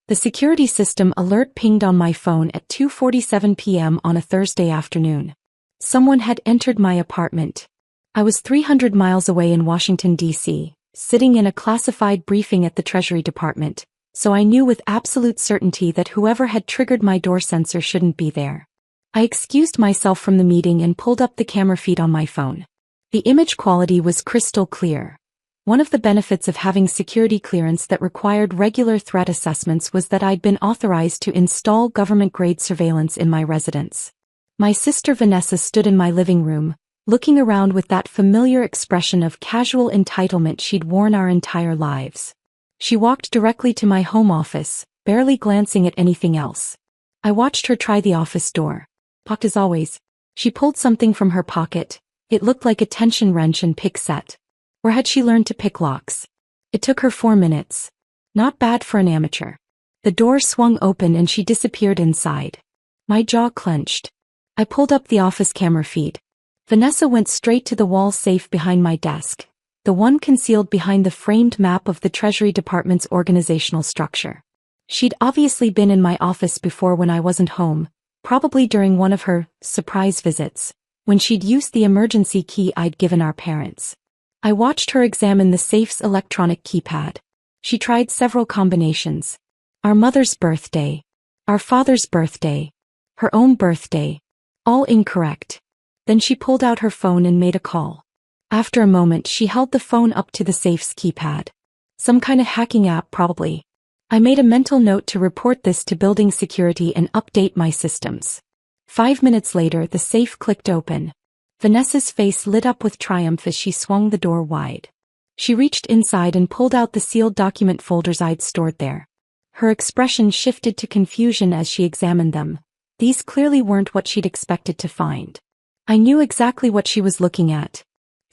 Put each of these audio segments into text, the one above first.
The security system alert pinged on my phone at 2:47 p.m. on a Thursday afternoon. Someone had entered my apartment. I was 300 miles away in Washington, D.C., sitting in a classified briefing at the Treasury Department, so I knew with absolute certainty that whoever had triggered my door sensor shouldn't be there. I excused myself from the meeting and pulled up the camera feed on my phone. The image quality was crystal clear. One of the benefits of having security clearance that required regular threat assessments was that I'd been authorized to install government-grade surveillance in my residence. My sister Vanessa stood in my living room, looking around with that familiar expression of casual entitlement she'd worn our entire lives. She walked directly to my home office, barely glancing at anything else. I watched her try the office door. Locked as always. She pulled something from her pocket. It looked like a tension wrench and pick set. Where had she learned to pick locks? It took her 4 minutes. Not bad for an amateur. The door swung open and she disappeared inside. My jaw clenched. I pulled up the office camera feed. Vanessa went straight to the wall safe behind my desk, the one concealed behind the framed map of the Treasury Department's organizational structure. She'd obviously been in my office before when I wasn't home, probably during one of her surprise visits, when she'd used the emergency key I'd given our parents. I watched her examine the safe's electronic keypad. She tried several combinations. Our mother's birthday. Our father's birthday. Her own birthday. All incorrect. Then she pulled out her phone and made a call. After a moment she held the phone up to the safe's keypad. Some kind of hacking app probably. I made a mental note to report this to building security and update my systems. 5 minutes later the safe clicked open. Vanessa's face lit up with triumph as she swung the door wide. She reached inside and pulled out the sealed document folders I'd stored there. Her expression shifted to confusion as she examined them. These clearly weren't what she'd expected to find. I knew exactly what she was looking at.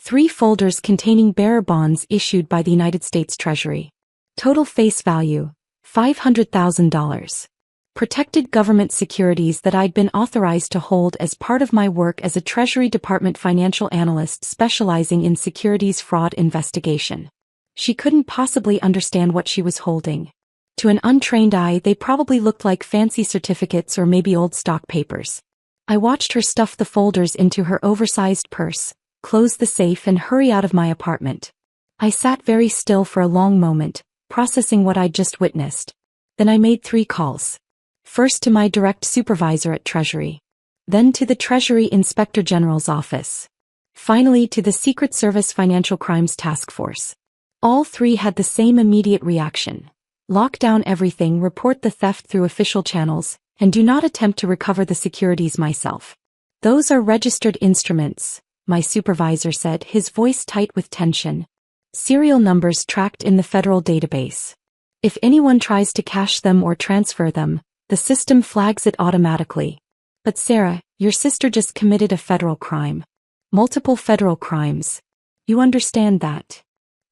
3 folders containing bearer bonds issued by the United States Treasury. Total face value, $500,000. Protected government securities that I'd been authorized to hold as part of my work as a Treasury Department financial analyst specializing in securities fraud investigation. She couldn't possibly understand what she was holding. To an untrained eye, they probably looked like fancy certificates or maybe old stock papers. I watched her stuff the folders into her oversized purse, close the safe and hurry out of my apartment. I sat very still for a long moment, processing what I'd just witnessed. Then I made 3 calls. First to my direct supervisor at Treasury. Then to the Treasury Inspector General's office. Finally to the Secret Service Financial Crimes Task Force. All 3 had the same immediate reaction. Lock down everything, report the theft through official channels, and do not attempt to recover the securities myself. Those are registered instruments, my supervisor said, his voice tight with tension. Serial numbers tracked in the federal database. If anyone tries to cache them or transfer them, the system flags it automatically. But Sarah, your sister just committed a federal crime. Multiple federal crimes. You understand that?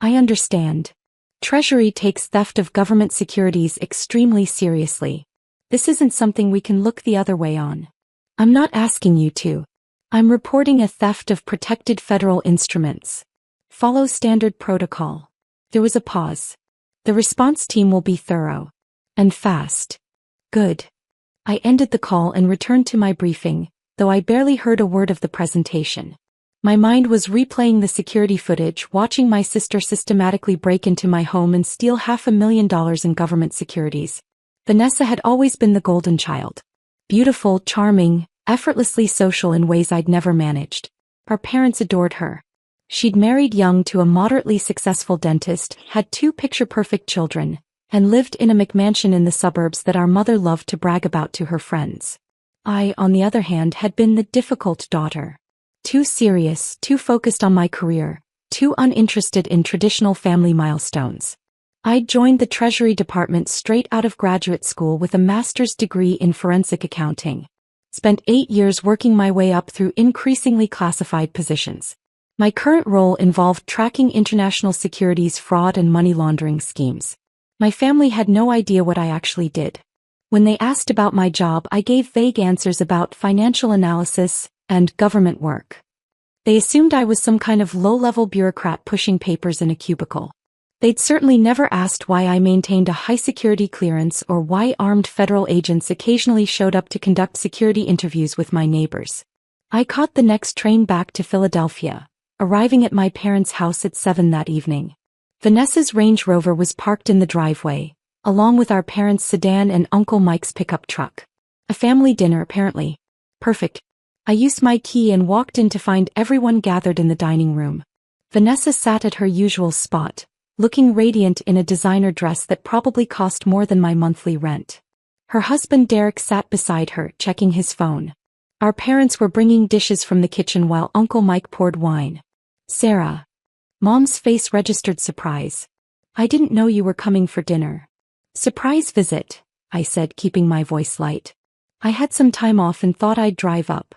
I understand. Treasury takes theft of government securities extremely seriously. This isn't something we can look the other way on. I'm not asking you to. I'm reporting a theft of protected federal instruments. Follow standard protocol. There was a pause. The response team will be thorough. And fast. Good. I ended the call and returned to my briefing, though I barely heard a word of the presentation. My mind was replaying the security footage, watching my sister systematically break into my home and steal $500,000 in government securities. Vanessa had always been the golden child. Beautiful, charming, effortlessly social in ways I'd never managed. Our parents adored her. She'd married young to a moderately successful dentist, had 2 picture-perfect children, and lived in a McMansion in the suburbs that our mother loved to brag about to her friends. I, on the other hand, had been the difficult daughter. Too serious, too focused on my career, too uninterested in traditional family milestones. I'd joined the Treasury Department straight out of graduate school with a master's degree in forensic accounting. Spent 8 years working my way up through increasingly classified positions. My current role involved tracking international securities fraud and money laundering schemes. My family had no idea what I actually did. When they asked about my job, I gave vague answers about financial analysis and government work. They assumed I was some kind of low-level bureaucrat pushing papers in a cubicle. They'd certainly never asked why I maintained a high-security clearance or why armed federal agents occasionally showed up to conduct security interviews with my neighbors. I caught the next train back to Philadelphia, arriving at my parents' house at 7 that evening. Vanessa's Range Rover was parked in the driveway, along with our parents' sedan and Uncle Mike's pickup truck. A family dinner, apparently. Perfect. I used my key and walked in to find everyone gathered in the dining room. Vanessa sat at her usual spot, looking radiant in a designer dress that probably cost more than my monthly rent. Her husband Derek sat beside her, checking his phone. Our parents were bringing dishes from the kitchen while Uncle Mike poured wine. Sarah. Mom's face registered surprise. I didn't know you were coming for dinner. Surprise visit, I said, keeping my voice light. I had some time off and thought I'd drive up.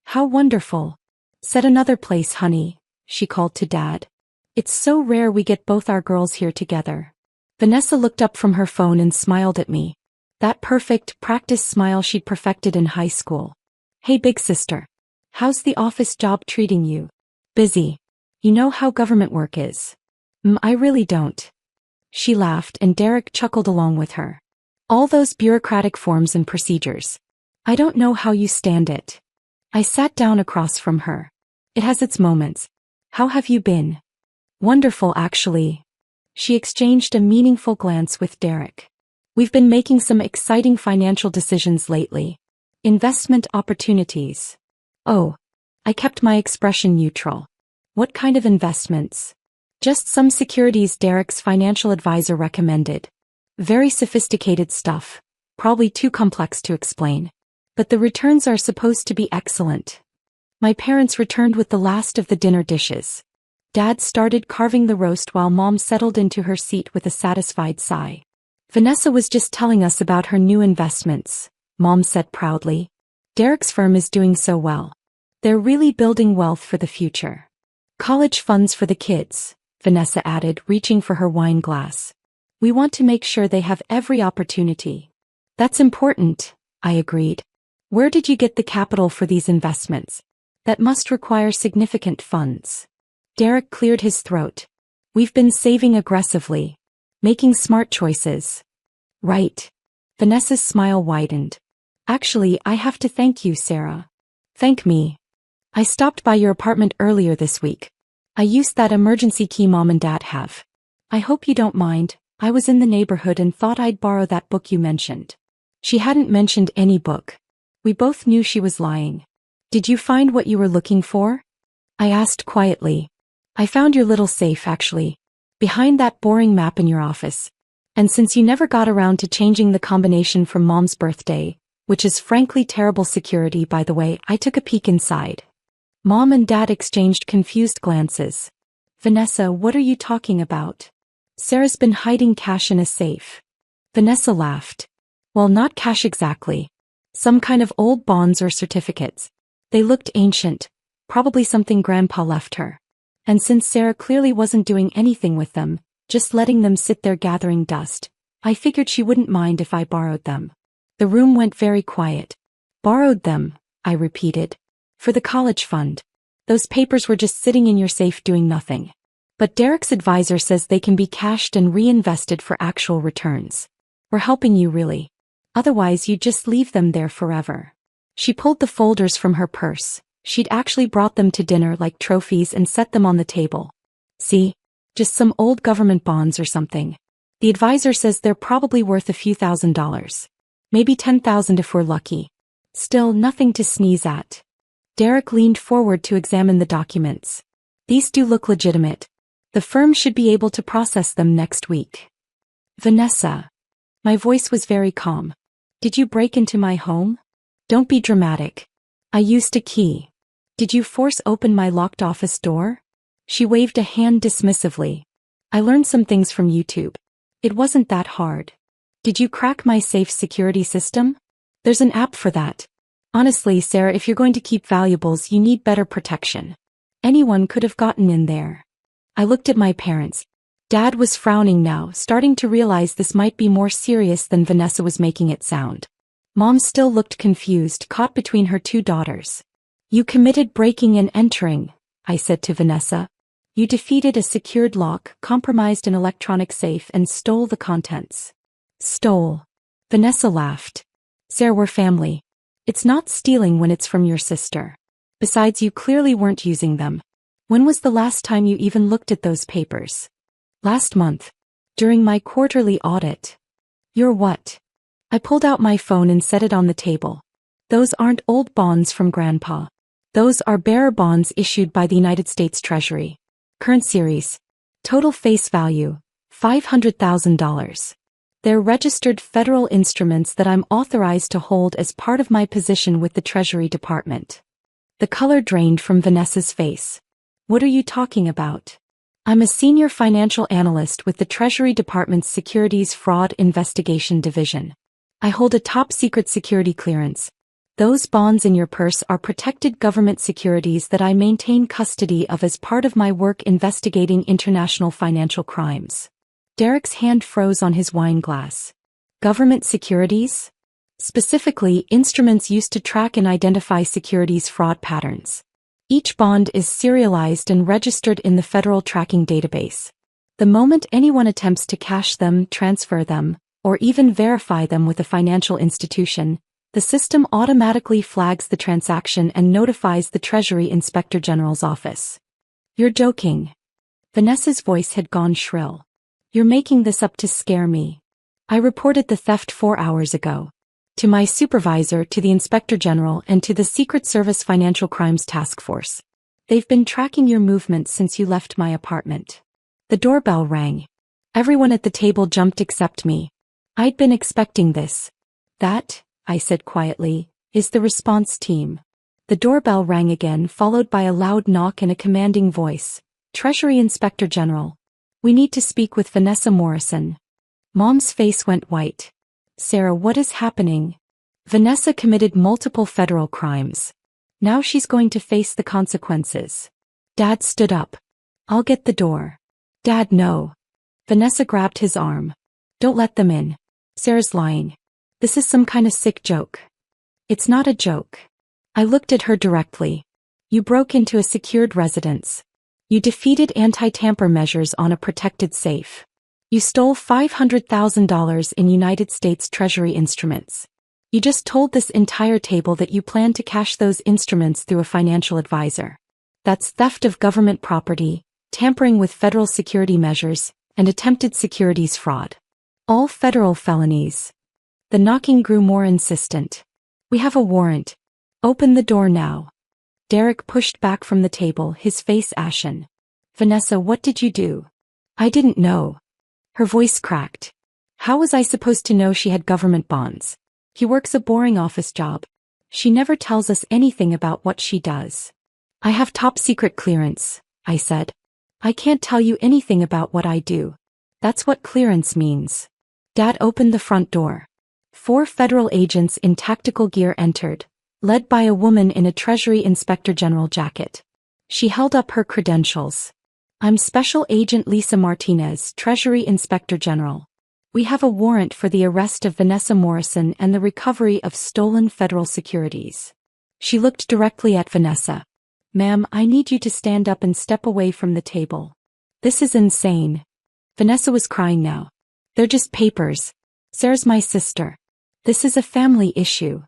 How wonderful. Set another place, honey, she called to Dad. It's so rare we get both our girls here together. Vanessa looked up from her phone and smiled at me. That perfect, practiced smile she'd perfected in high school. Hey big sister. How's the office job treating you? Busy. You know how government work is. I really don't. She laughed and Derek chuckled along with her. All those bureaucratic forms and procedures. I don't know how you stand it. I sat down across from her. It has its moments. How have you been? Wonderful, actually. She exchanged a meaningful glance with Derek. We've been making some exciting financial decisions lately. Investment opportunities. Oh. I kept my expression neutral. What kind of investments? Just some securities Derek's financial advisor recommended. Very sophisticated stuff. Probably too complex to explain. But the returns are supposed to be excellent. My parents returned with the last of the dinner dishes. Dad started carving the roast while Mom settled into her seat with a satisfied sigh. Vanessa was just telling us about her new investments, Mom said proudly. Derek's firm is doing so well. They're really building wealth for the future. College funds for the kids, Vanessa added, reaching for her wine glass. We want to make sure they have every opportunity. That's important, I agreed. Where did you get the capital for these investments? That must require significant funds. Derek cleared his throat. We've been saving aggressively. Making smart choices. Right. Vanessa's smile widened. Actually, I have to thank you, Sarah. Thank me. I stopped by your apartment earlier this week. I used that emergency key Mom and Dad have. I hope you don't mind. I was in the neighborhood and thought I'd borrow that book you mentioned. She hadn't mentioned any book. We both knew she was lying. Did you find what you were looking for? I asked quietly. I found your little safe, actually. Behind that boring map in your office. And since you never got around to changing the combination from Mom's birthday, which is frankly terrible security by the way, I took a peek inside. Mom and Dad exchanged confused glances. Vanessa, what are you talking about? Sarah's been hiding cash in a safe. Vanessa laughed. Well, not cash exactly. Some kind of old bonds or certificates. They looked ancient, probably something Grandpa left her. And since Sarah clearly wasn't doing anything with them, just letting them sit there gathering dust, I figured she wouldn't mind if I borrowed them. The room went very quiet. Borrowed them, I repeated. For the college fund. Those papers were just sitting in your safe doing nothing. But Derek's advisor says they can be cashed and reinvested for actual returns. We're helping you really. Otherwise you'd just leave them there forever. She pulled the folders from her purse. She'd actually brought them to dinner like trophies and set them on the table. See? Just some old government bonds or something. The advisor says they're probably worth a few $1,000s. Maybe $10,000 if we're lucky. Still nothing to sneeze at. Derek leaned forward to examine the documents. These do look legitimate. The firm should be able to process them next week. Vanessa. My voice was very calm. Did you break into my home? Don't be dramatic. I used a key. Did you force open my locked office door? She waved a hand dismissively. I learned some things from YouTube. It wasn't that hard. Did you crack my safe security system? There's an app for that. Honestly, Sarah, if you're going to keep valuables, you need better protection. Anyone could have gotten in there. I looked at my parents. Dad was frowning now, starting to realize this might be more serious than Vanessa was making it sound. Mom still looked confused, caught between her two daughters. You committed breaking and entering, I said to Vanessa. You defeated a secured lock, compromised an electronic safe, and stole the contents. Stole. Vanessa laughed. Sarah, we're family. It's not stealing when it's from your sister. Besides, you clearly weren't using them. When was the last time you even looked at those papers? Last month. During my quarterly audit. You're what? I pulled out my phone and set it on the table. Those aren't old bonds from Grandpa. Those are bearer bonds issued by the United States Treasury. Current series. Total face value, $500,000. They're registered federal instruments that I'm authorized to hold as part of my position with the Treasury Department. The color drained from Vanessa's face. What are you talking about? I'm a senior financial analyst with the Treasury Department's Securities Fraud Investigation Division. I hold a top-secret security clearance. Those bonds in your purse are protected government securities that I maintain custody of as part of my work investigating international financial crimes. Derek's hand froze on his wine glass. Government securities? Specifically, instruments used to track and identify securities fraud patterns. Each bond is serialized and registered in the federal tracking database. The moment anyone attempts to cash them, transfer them, or even verify them with a financial institution, the system automatically flags the transaction and notifies the Treasury Inspector General's office. You're joking. Vanessa's voice had gone shrill. You're making this up to scare me. I reported the theft 4 hours ago. To my supervisor, to the Inspector General, and to the Secret Service Financial Crimes Task Force. They've been tracking your movements since you left my apartment. The doorbell rang. Everyone at the table jumped except me. I'd been expecting this. That, I said quietly, is the response team. The doorbell rang again, followed by a loud knock and a commanding voice. Treasury Inspector General. We need to speak with Vanessa Morrison. Mom's face went white. Sarah, what is happening? Vanessa committed multiple federal crimes. Now she's going to face the consequences. Dad stood up. I'll get the door. Dad, no. Vanessa grabbed his arm. Don't let them in. Sarah's lying. This is some kind of sick joke. It's not a joke. I looked at her directly. You broke into a secured residence. You defeated anti-tamper measures on a protected safe. You stole $500,000 in United States Treasury instruments. You just told this entire table that you plan to cash those instruments through a financial advisor. That's theft of government property, tampering with federal security measures, and attempted securities fraud. All federal felonies. The knocking grew more insistent. We have a warrant. Open the door now. Derek pushed back from the table, his face ashen. Vanessa, what did you do? I didn't know. Her voice cracked. How was I supposed to know she had government bonds? He works a boring office job. She never tells us anything about what she does. I have top secret clearance, I said. I can't tell you anything about what I do. That's what clearance means. Dad opened the front door. 4 federal agents in tactical gear entered, led by a woman in a Treasury Inspector General jacket. She held up her credentials. I'm Special Agent Lisa Martinez, Treasury Inspector General. We have a warrant for the arrest of Vanessa Morrison and the recovery of stolen federal securities. She looked directly at Vanessa. Ma'am, I need you to stand up and step away from the table. This is insane. Vanessa was crying now. They're just papers. Sarah's my sister. This is a family issue.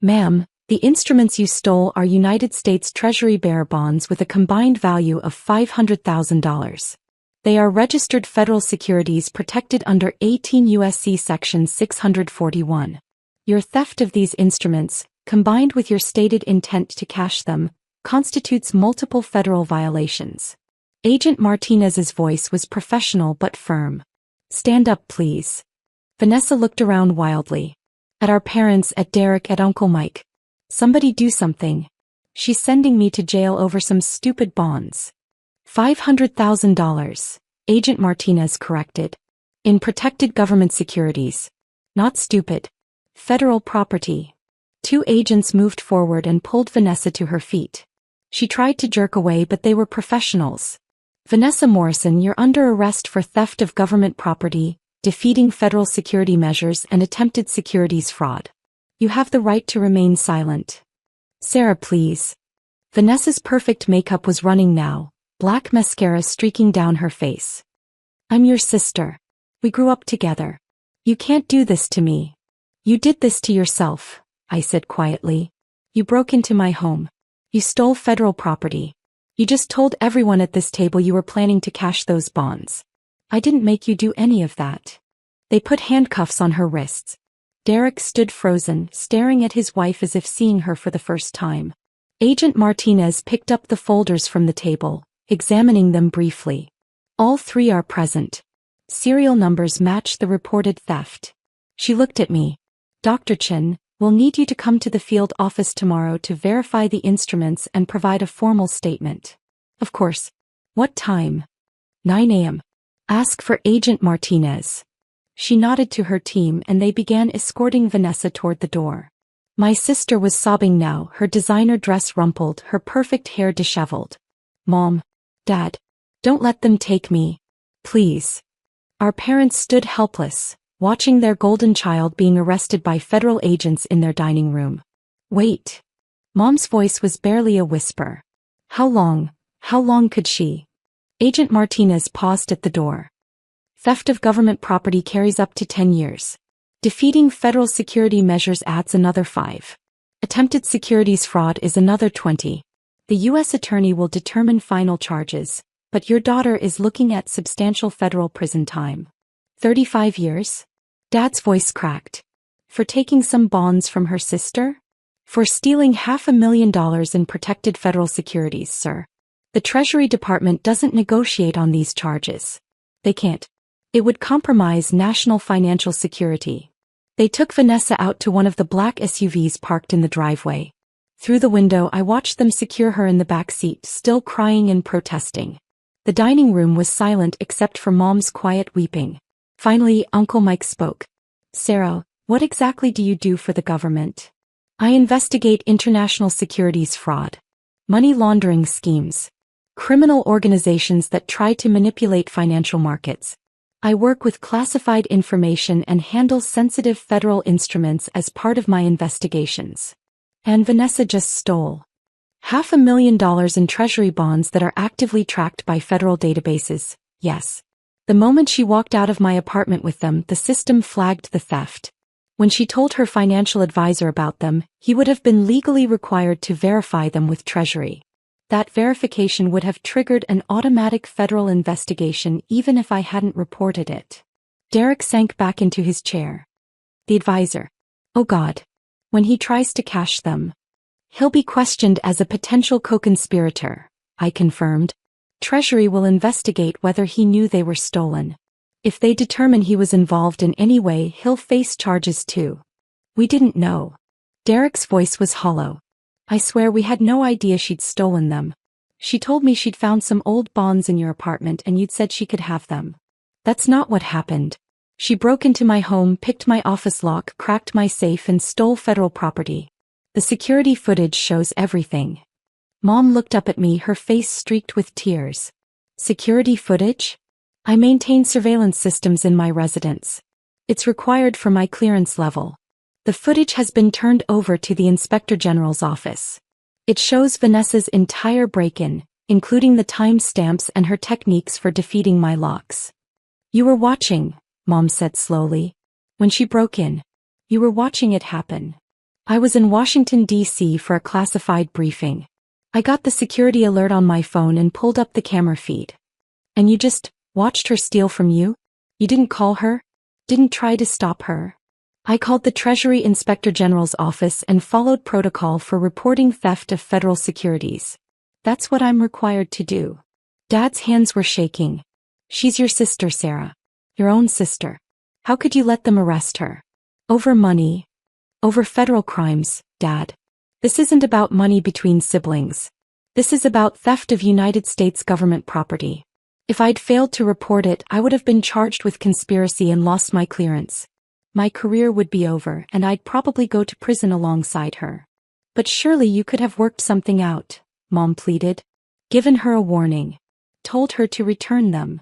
Ma'am, the instruments you stole are United States Treasury bearer bonds with a combined value of $500,000. They are registered federal securities protected under 18 U.S.C. Section 641. Your theft of these instruments, combined with your stated intent to cash them, constitutes multiple federal violations. Agent Martinez's voice was professional but firm. Stand up, please. Vanessa looked around wildly. At our parents, at Derek, at Uncle Mike. Somebody do something. She's sending me to jail over some stupid bonds. $500,000, Agent Martinez corrected. In protected government securities. Not stupid. Federal property. 2 agents moved forward and pulled Vanessa to her feet. She tried to jerk away, but they were professionals. Vanessa Morrison, you're under arrest for theft of government property, defeating federal security measures, and attempted securities fraud. You have the right to remain silent. Sarah, please. Vanessa's perfect makeup was running now, black mascara streaking down her face. I'm your sister. We grew up together. You can't do this to me. You did this to yourself, I said quietly. You broke into my home. You stole federal property. You just told everyone at this table you were planning to cash those bonds. I didn't make you do any of that. They put handcuffs on her wrists. Derek stood frozen, staring at his wife as if seeing her for the first time. Agent Martinez picked up the folders from the table, examining them briefly. All three are present. Serial numbers match the reported theft. She looked at me. Dr. Chin, we'll need you to come to the field office tomorrow to verify the instruments and provide a formal statement. Of course. What time? 9 a.m. Ask for Agent Martinez. She nodded to her team and they began escorting Vanessa toward the door. My sister was sobbing now, her designer dress rumpled, her perfect hair disheveled. Mom. Dad. Don't let them take me. Please. Our parents stood helpless, watching their golden child being arrested by federal agents in their dining room. Wait. Mom's voice was barely a whisper. How long could she? Agent Martinez paused at the door. Theft of government property carries up to 10 years. Defeating federal security measures adds another 5. Attempted securities fraud is another 20. The U.S. attorney will determine final charges, but your daughter is looking at substantial federal prison time. 35 years? Dad's voice cracked. For taking some bonds from her sister? For stealing $500,000 in protected federal securities, sir. The Treasury Department doesn't negotiate on these charges. They can't. It would compromise national financial security. They took Vanessa out to one of the black SUVs parked in the driveway. Through the window I watched them secure her in the back seat, still crying and protesting. The dining room was silent except for Mom's quiet weeping. Finally, Uncle Mike spoke. Sarah, what exactly do you do for the government? I investigate international securities fraud. Money laundering schemes. Criminal organizations that try to manipulate financial markets. I work with classified information and handle sensitive federal instruments as part of my investigations. And Vanessa just stole $500,000 in Treasury bonds that are actively tracked by federal databases, yes. The moment she walked out of my apartment with them, the system flagged the theft. When she told her financial advisor about them, he would have been legally required to verify them with Treasury. That verification would have triggered an automatic federal investigation even if I hadn't reported it. Derek sank back into his chair. The advisor. Oh God. When he tries to cash them, he'll be questioned as a potential co-conspirator, I confirmed. Treasury will investigate whether he knew they were stolen. If they determine he was involved in any way, he'll face charges too. We didn't know. Derek's voice was hollow. I swear we had no idea she'd stolen them. She told me she'd found some old bonds in your apartment and you'd said she could have them. That's not what happened. She broke into my home, picked my office lock, cracked my safe and stole federal property. The security footage shows everything. Mom looked up at me, her face streaked with tears. Security footage? I maintain surveillance systems in my residence. It's required for my clearance level. The footage has been turned over to the Inspector General's office. It shows Vanessa's entire break-in, including the timestamps and her techniques for defeating my locks. You were watching, Mom said slowly. When she broke in, you were watching it happen. I was in Washington, D.C. for a classified briefing. I got the security alert on my phone and pulled up the camera feed. And you just watched her steal from you? You didn't call her? Didn't try to stop her? I called the Treasury Inspector General's office and followed protocol for reporting theft of federal securities. That's what I'm required to do. Dad's hands were shaking. She's your sister, Sarah. Your own sister. How could you let them arrest her? Over money. Over federal crimes, Dad. This isn't about money between siblings. This is about theft of United States government property. If I'd failed to report it, I would have been charged with conspiracy and lost my clearance. My career would be over and I'd probably go to prison alongside her. But surely you could have worked something out, Mom pleaded. Given her a warning. Told her to return them.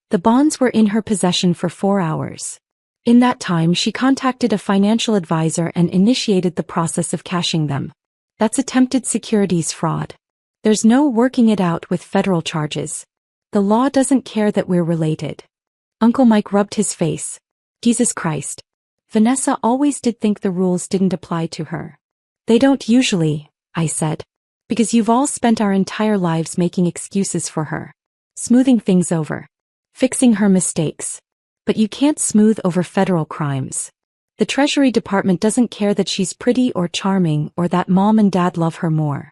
The bonds were in her possession for 4 hours. In that time she contacted a financial advisor and initiated the process of cashing them. That's attempted securities fraud. There's no working it out with federal charges. The law doesn't care that we're related. Uncle Mike rubbed his face. Jesus Christ. Vanessa always did think the rules didn't apply to her. They don't usually, I said. Because you've all spent our entire lives making excuses for her. Smoothing things over. Fixing her mistakes. But you can't smooth over federal crimes. The Treasury Department doesn't care that she's pretty or charming or that Mom and Dad love her more.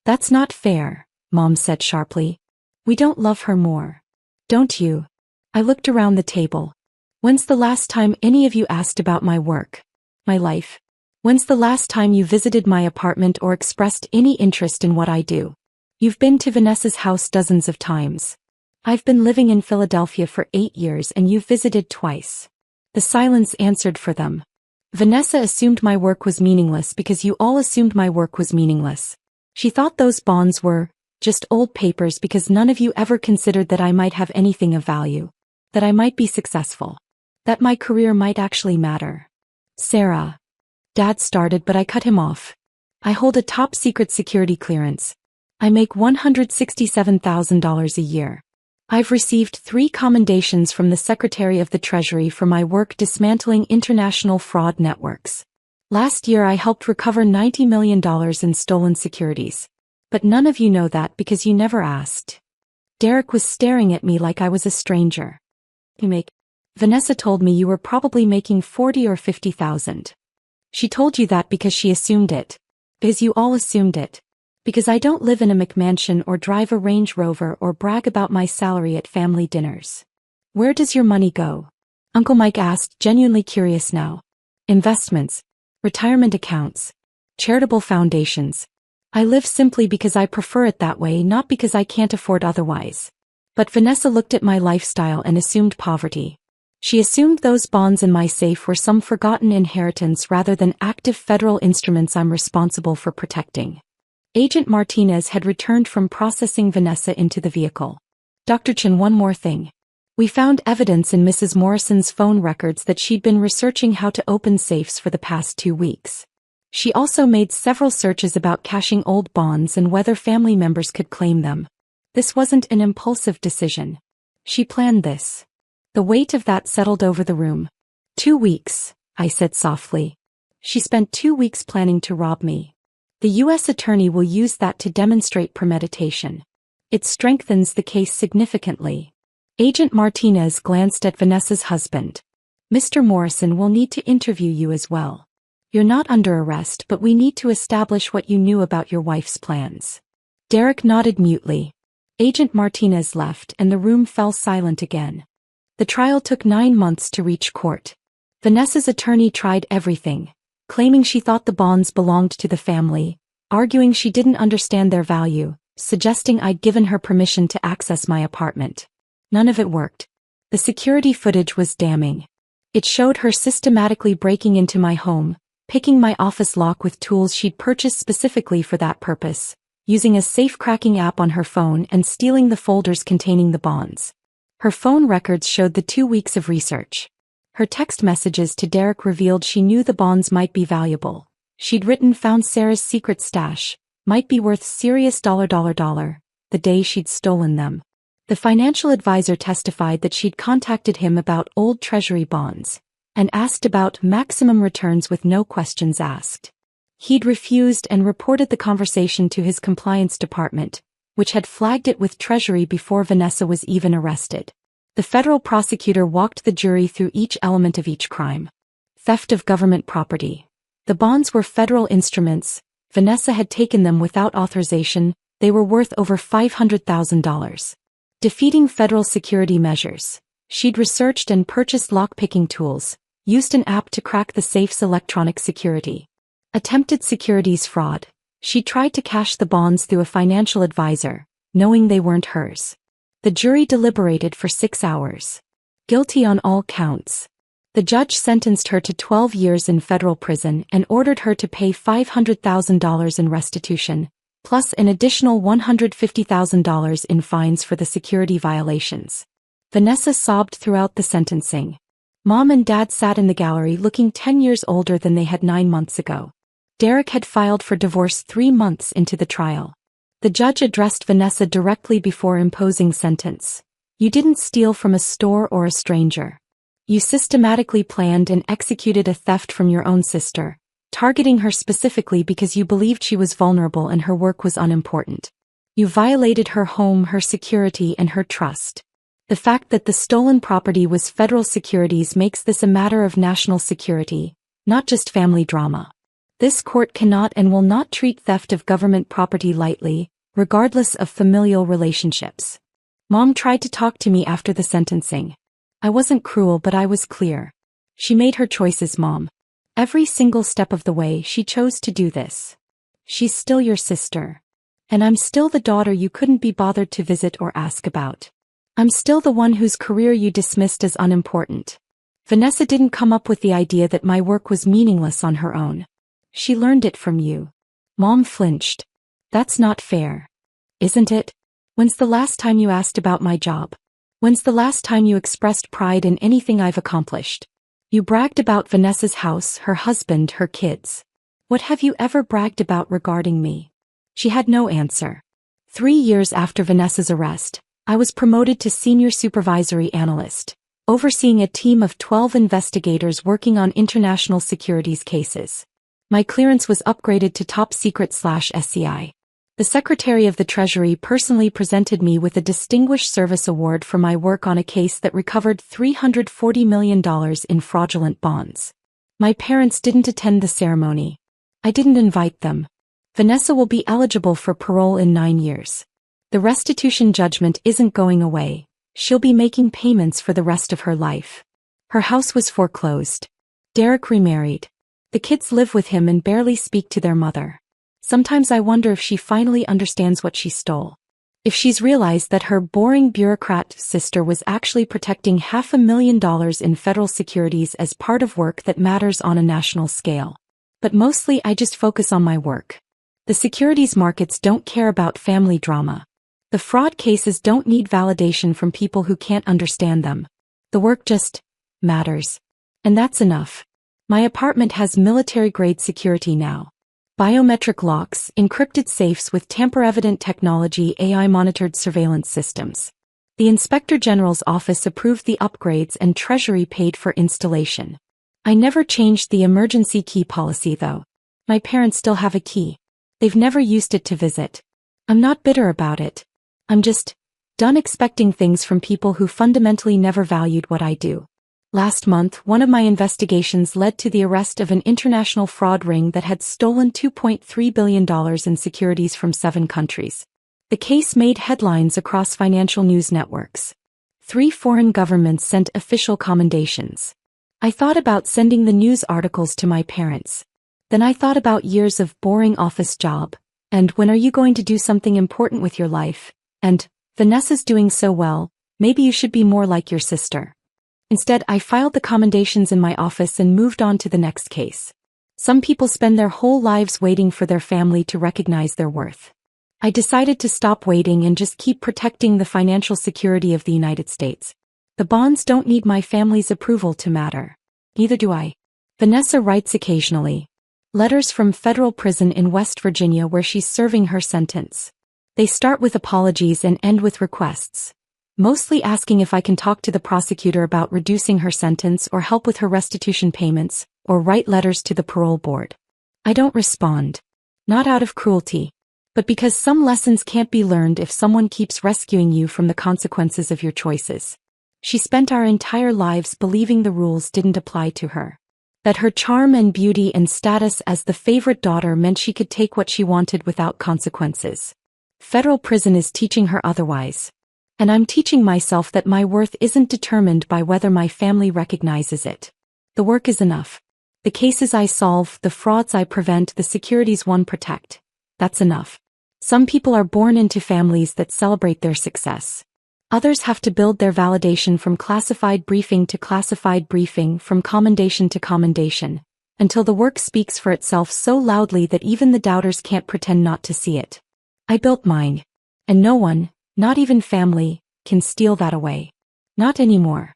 That's not fair, Mom said sharply. We don't love her more. Don't you? I looked around the table. When's the last time any of you asked about my work? My life? When's the last time you visited my apartment or expressed any interest in what I do? You've been to Vanessa's house dozens of times. I've been living in Philadelphia for 8 years and you've visited twice. The silence answered for them. Vanessa assumed my work was meaningless because you all assumed my work was meaningless. She thought those bonds were just old papers because none of you ever considered that I might have anything of value. That I might be successful. That my career might actually matter. Sarah. Dad started but I cut him off. I hold a top-secret security clearance. I make $167,000 a year. I've received 3 commendations from the Secretary of the Treasury for my work dismantling international fraud networks. Last year I helped recover $90 million in stolen securities. But none of you know that because you never asked. Derek was staring at me like I was a stranger. Vanessa told me you were probably making 40 or 50,000. She told you that because she assumed it. Because you all assumed it. Because I don't live in a McMansion or drive a Range Rover or brag about my salary at family dinners. Where does your money go? Uncle Mike asked, genuinely curious now. Investments. Retirement accounts. Charitable foundations. I live simply because I prefer it that way, not because I can't afford otherwise. But Vanessa looked at my lifestyle and assumed poverty. She assumed those bonds in my safe were some forgotten inheritance rather than active federal instruments I'm responsible for protecting. Agent Martinez had returned from processing Vanessa into the vehicle. Dr. Chin, one more thing. We found evidence in Mrs. Morrison's phone records that she'd been researching how to open safes for the past 2 weeks. She also made several searches about cashing old bonds and whether family members could claim them. This wasn't an impulsive decision. She planned this. The weight of that settled over the room. 2 weeks, I said softly. She spent 2 weeks planning to rob me. The U.S. attorney will use that to demonstrate premeditation. It strengthens the case significantly. Agent Martinez glanced at Vanessa's husband. Mr. Morrison will need to interview you as well. You're not under arrest, but we need to establish what you knew about your wife's plans. Derek nodded mutely. Agent Martinez left and the room fell silent again. The trial took 9 months to reach court. Vanessa's attorney tried everything, claiming she thought the bonds belonged to the family, arguing she didn't understand their value, suggesting I'd given her permission to access my apartment. None of it worked. The security footage was damning. It showed her systematically breaking into my home, picking my office lock with tools she'd purchased specifically for that purpose, using a safe-cracking app on her phone and stealing the folders containing the bonds. Her phone records showed the 2 weeks of research. Her text messages to Derek revealed she knew the bonds might be valuable. She'd written found Sarah's secret stash, might be worth serious $, the day she'd stolen them. The financial advisor testified that she'd contacted him about old Treasury bonds, and asked about maximum returns with no questions asked. He'd refused and reported the conversation to his compliance department, which had flagged it with Treasury before Vanessa was even arrested. The federal prosecutor walked the jury through each element of each crime. Theft of government property. The bonds were federal instruments. Vanessa had taken them without authorization. They were worth over $500,000. Defeating federal security measures. She'd researched and purchased lock-picking tools, used an app to crack the safe's electronic security. Attempted securities fraud. She tried to cash the bonds through a financial advisor, knowing they weren't hers. The jury deliberated for 6 hours. Guilty on all counts. The judge sentenced her to 12 years in federal prison and ordered her to pay $500,000 in restitution, plus an additional $150,000 in fines for the security violations. Vanessa sobbed throughout the sentencing. Mom and Dad sat in the gallery looking 10 years older than they had 9 months ago. Derek had filed for divorce 3 months into the trial. The judge addressed Vanessa directly before imposing sentence. You didn't steal from a store or a stranger. You systematically planned and executed a theft from your own sister, targeting her specifically because you believed she was vulnerable and her work was unimportant. You violated her home, her security, and her trust. The fact that the stolen property was federal securities makes this a matter of national security, not just family drama. This court cannot and will not treat theft of government property lightly, regardless of familial relationships. Mom tried to talk to me after the sentencing. I wasn't cruel, but I was clear. She made her choices, Mom. Every single step of the way she chose to do this. She's still your sister. And I'm still the daughter you couldn't be bothered to visit or ask about. I'm still the one whose career you dismissed as unimportant. Vanessa didn't come up with the idea that my work was meaningless on her own. She learned it from you. Mom flinched. That's not fair. Isn't it? When's the last time you asked about my job? When's the last time you expressed pride in anything I've accomplished? You bragged about Vanessa's house, her husband, her kids. What have you ever bragged about regarding me? She had no answer. 3 years after Vanessa's arrest, I was promoted to senior supervisory analyst, overseeing a team of 12 investigators working on international securities cases. My clearance was upgraded to top secret/SCI. The Secretary of the Treasury personally presented me with a Distinguished Service Award for my work on a case that recovered $340 million in fraudulent bonds. My parents didn't attend the ceremony. I didn't invite them. Vanessa will be eligible for parole in 9 years. The restitution judgment isn't going away. She'll be making payments for the rest of her life. Her house was foreclosed. Derek remarried. The kids live with him and barely speak to their mother. Sometimes I wonder if she finally understands what she stole. If she's realized that her boring bureaucrat sister was actually protecting $500,000 in federal securities as part of work that matters on a national scale. But mostly I just focus on my work. The securities markets don't care about family drama. The fraud cases don't need validation from people who can't understand them. The work just matters. And that's enough. My apartment has military-grade security now. Biometric locks, encrypted safes with tamper-evident technology, AI-monitored surveillance systems. The Inspector General's office approved the upgrades and Treasury paid for installation. I never changed the emergency key policy though. My parents still have a key. They've never used it to visit. I'm not bitter about it. I'm just done expecting things from people who fundamentally never valued what I do. Last month, one of my investigations led to the arrest of an international fraud ring that had stolen $2.3 billion in securities from 7 countries. The case made headlines across financial news networks. 3 foreign governments sent official commendations. I thought about sending the news articles to my parents. Then I thought about years of boring office job, and when are you going to do something important with your life? And, Vanessa's doing so well, maybe you should be more like your sister. Instead, I filed the commendations in my office and moved on to the next case. Some people spend their whole lives waiting for their family to recognize their worth. I decided to stop waiting and just keep protecting the financial security of the United States. The bonds don't need my family's approval to matter. Neither do I. Vanessa writes occasionally. Letters from federal prison in West Virginia where she's serving her sentence. They start with apologies and end with requests. Mostly asking if I can talk to the prosecutor about reducing her sentence or help with her restitution payments, or write letters to the parole board. I don't respond. Not out of cruelty. But because some lessons can't be learned if someone keeps rescuing you from the consequences of your choices. She spent our entire lives believing the rules didn't apply to her. That her charm and beauty and status as the favorite daughter meant she could take what she wanted without consequences. Federal prison is teaching her otherwise. And I'm teaching myself that my worth isn't determined by whether my family recognizes it. The work is enough. The cases I solve, the frauds I prevent, the securities one protect. That's enough. Some people are born into families that celebrate their success. Others have to build their validation from classified briefing to classified briefing, from commendation to commendation, until the work speaks for itself so loudly that even the doubters can't pretend not to see it. I built mine. And no one, not even family, can steal that away. Not anymore.